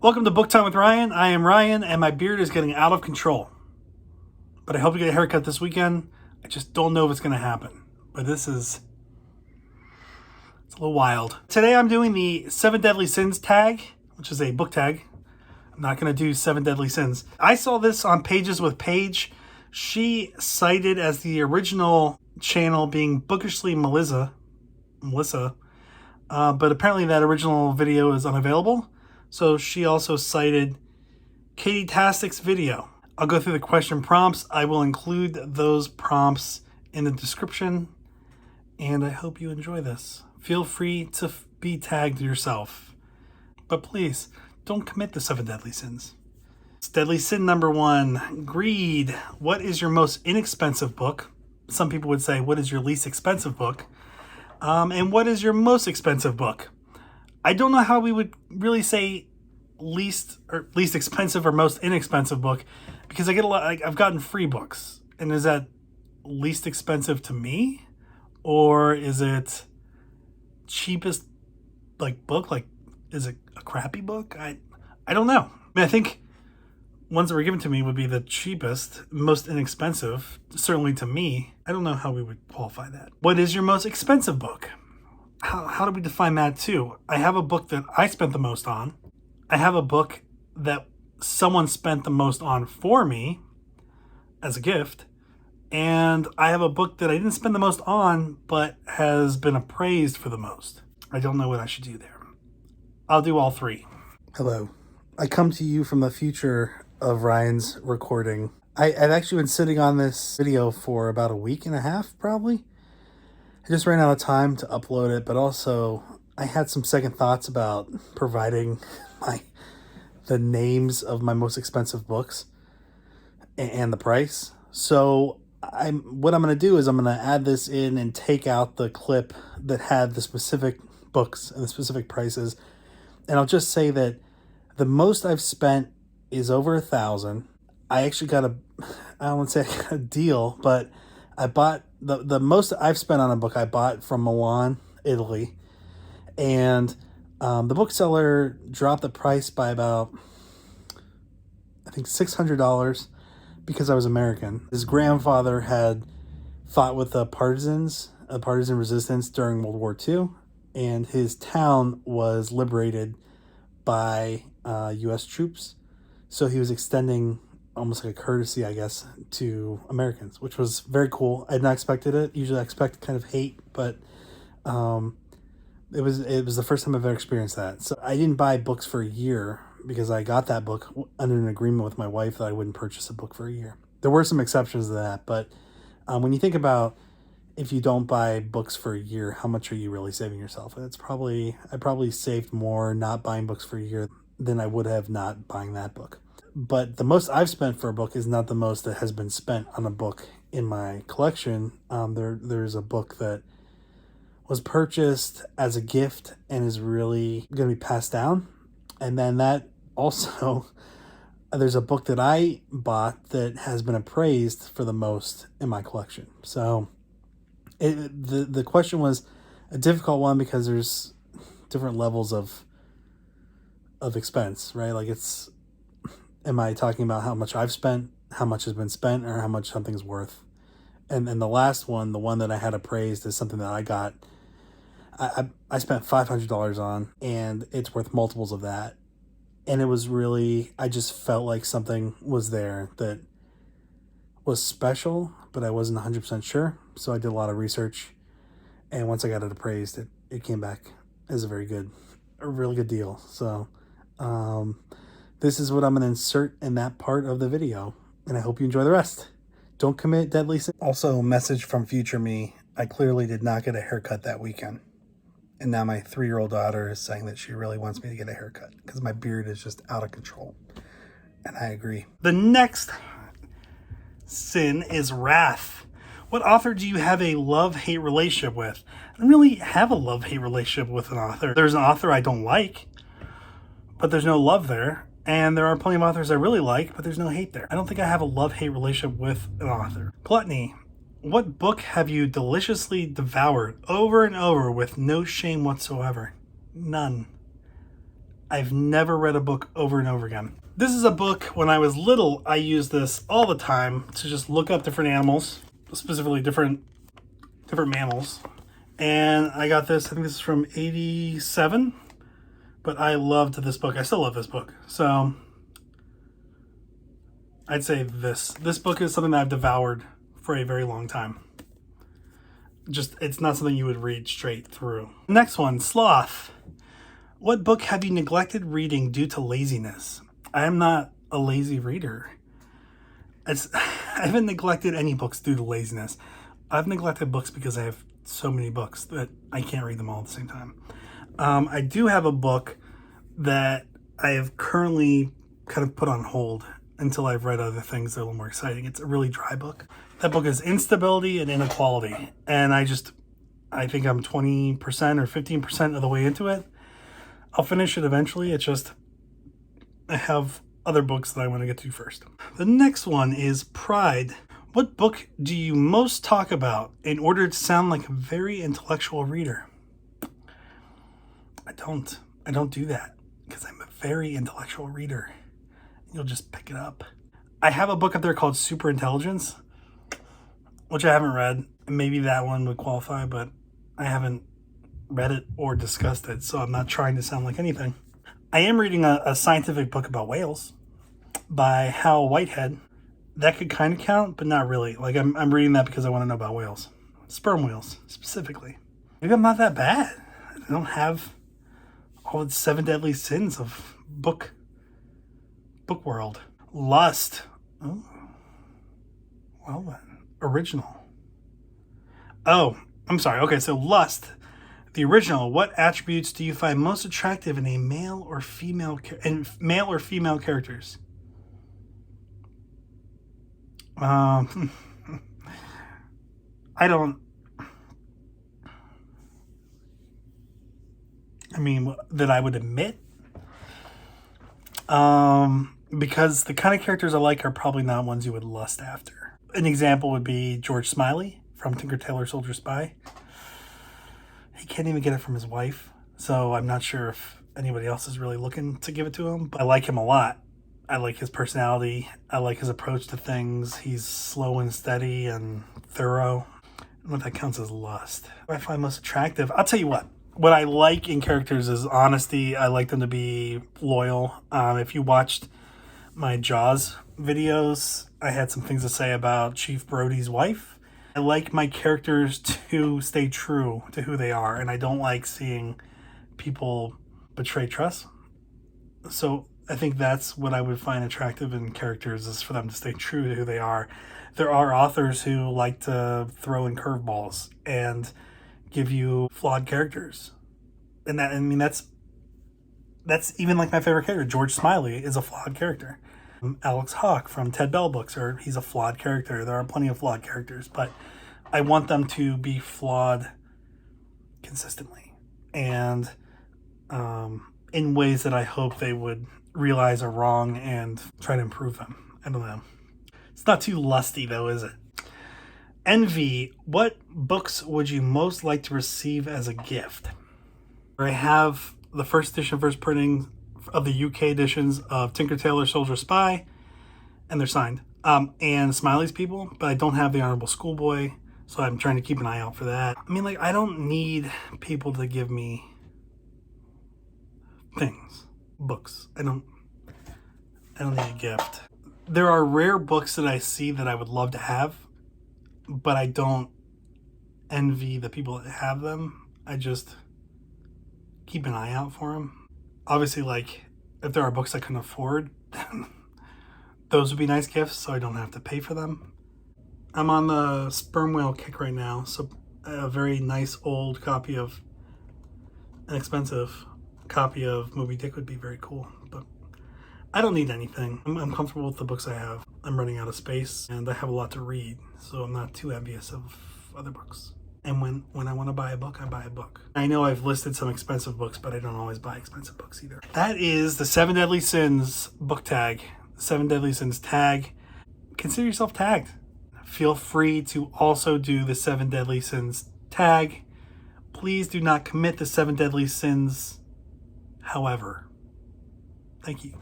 Welcome to Book Time with Ryan. I am Ryan, and my beard is getting out of control. But I hope to get a haircut this weekend. I just don't know if it's going to happen. But it's a little wild. Today I'm doing the 7 Deadly Sins tag, which is a book tag. I'm not going to do 7 Deadly Sins. I saw this on Pages with Paige. She cited as the original channel being Bookishly Malyza. But apparently that original video is unavailable. So she also cited Katie Tastic's video. I'll go through the question prompts. I will include those prompts in the description. And I hope you enjoy this. Feel free to be tagged yourself. But please, don't commit the 7 deadly sins. It's deadly sin number 1, greed. What is your most inexpensive book? Some people would say, what is your least expensive book? And what is your most expensive book? I don't know how we would really say least expensive or most inexpensive book, because I get a lot. I've gotten free books, and is that least expensive to me, or is it cheapest book? Is it a crappy book? I don't know. I think ones that were given to me would be the cheapest, most inexpensive, certainly to me. I don't know how we would qualify that. What is your most expensive book? How do we define that too? I have a book that I spent the most on. I have a book that someone spent the most on for me as a gift. And I have a book that I didn't spend the most on, but has been appraised for the most. I don't know what I should do there. I'll do all 3. Hello. I come to you from the future of Ryan's recording. I've actually been sitting on this video for about a week and a half, probably. I just ran out of time to upload it, but also I had some second thoughts about providing the names of my most expensive books and the price. So what I'm going to do is I'm going to add this in and take out the clip that had the specific books and the specific prices. And I'll just say that the most I've spent is over $1,000. I actually got I don't want to say I got a deal, but I bought the most I've spent on a book I bought from Milan, Italy. And the bookseller dropped the price by about, I think, $600 because I was American. His grandfather had fought with the partisan resistance during World War II, and his town was liberated by U.S. troops. So he was extending almost like a courtesy, I guess, to Americans, which was very cool. I had not expected it. Usually I expect kind of hate, but it was the first time I've ever experienced that. So I didn't buy books for a year because I got that book under an agreement with my wife that I wouldn't purchase a book for a year. There were some exceptions to that, but when you think about if you don't buy books for a year, how much are you really saving yourself? I probably saved more not buying books for a year than I would have not buying that book. But the most I've spent for a book is not the most that has been spent on a book in my collection. There's a book that was purchased as a gift and is really going to be passed down. And then that also, there's a book that I bought that has been appraised for the most in my collection. So the question was a difficult one because there's different levels of expense, right? Am I talking about how much I've spent, how much has been spent, or how much something's worth? And the last one, the one that I had appraised, is something that I got. I spent $500 on, and it's worth multiples of that. And it was really, I just felt like something was there that was special, but I wasn't 100% sure. So I did a lot of research, and once I got it appraised, it came back as a really good deal. So this is what I'm going to insert in that part of the video, and I hope you enjoy the rest. Don't commit deadly sin. Also, message from future me. I clearly did not get a haircut that weekend. And now my 3-year-old daughter is saying that she really wants me to get a haircut because my beard is just out of control. And I agree. The next sin is wrath. What author do you have a love-hate relationship with? I don't really have a love-hate relationship with an author. There's an author I don't like, but there's no love there. And there are plenty of authors I really like, but there's no hate there. I don't think I have a love-hate relationship with an author. Gluttony. What book have you deliciously devoured over and over with no shame whatsoever? None. I've never read a book over and over again. This is a book, when I was little, I used this all the time to just look up different animals, specifically different mammals. And I got this, I think this is from 87, but I loved this book. I still love this book. So I'd say this book is something that I've devoured for a very long time. Just, it's not something you would read straight through. Next one, Sloth. What book have you neglected reading due to laziness? I am not a lazy reader. I haven't neglected any books due to laziness. I've neglected books because I have so many books that I can't read them all at the same time. I do have a book that I have currently kind of put on hold until I've read other things that are a little more exciting. It's a really dry book. That book is Instability and Inequality. And I think I'm 20% or 15% of the way into it. I'll finish it eventually. It's just, I have other books that I want to get to first. The next one is Pride. What book do you most talk about in order to sound like a very intellectual reader? I don't do that because I'm a very intellectual reader. You'll just pick it up. I have a book up there called Superintelligence, which I haven't read. Maybe that one would qualify, but I haven't read it or discussed it, so I'm not trying to sound like anything. I am reading a scientific book about whales by Hal Whitehead. That could kind of count, but not really. Like, I'm reading that because I want to know about whales. Sperm whales, specifically. Maybe I'm not that bad. I don't have all the 7 deadly sins of book world. Lust. Oh. Well then. Original. Oh, I'm sorry. Okay, so Lust. The original. What attributes do you find most attractive in a male or female characters? I mean, that I would admit. Because the kind of characters I like are probably not ones you would lust after. An example would be George Smiley from Tinker Tailor Soldier Spy. He can't even get it from his wife, so I'm not sure if anybody else is really looking to give it to him, but I like him a lot. I like his personality. I like his approach to things. He's slow and steady and thorough. I don't know if that counts as lust. What I find most attractive, I'll tell you what I like in characters is honesty. I like them to be loyal. If you watched my Jaws videos, I had some things to say about Chief Brody's wife. I like my characters to stay true to who they are, and I don't like seeing people betray trust. So I think that's what I would find attractive in characters, is for them to stay true to who they are. There are authors who like to throw in curveballs and give you flawed characters. And that's even like my favorite character. George Smiley is a flawed character. Alex Hawke from Ted Bell books, he's a flawed character. There are plenty of flawed characters, but I want them to be flawed consistently and in ways that I hope they would realize are wrong and try to improve them. I don't know. It's not too lusty though, is it? Envy. What books would you most like to receive as a gift? I have the first printing of the UK editions of Tinker Tailor Soldier Spy, and they're signed. And Smiley's People, but I don't have the Honorable Schoolboy, so I'm trying to keep an eye out for that. I mean, like, I don't need people to give me things, books. I don't need a gift. There are rare books that I see that I would love to have, but I don't envy the people that have them. I just keep an eye out for them. Obviously, like, if there are books I can afford, then those would be nice gifts, so I don't have to pay for them. I'm on the sperm whale kick right now, so a very nice old copy of, an expensive copy of Moby Dick would be very cool, but I don't need anything. I'm comfortable with the books I have. I'm running out of space, and I have a lot to read, so I'm not too envious of other books. And when I want to buy a book, I buy a book. I know I've listed some expensive books, but I don't always buy expensive books either. That is the 7 Deadly Sins book tag. 7 Deadly Sins tag. Consider yourself tagged. Feel free to also do the 7 Deadly Sins tag. Please do not commit the 7 Deadly Sins, however. Thank you.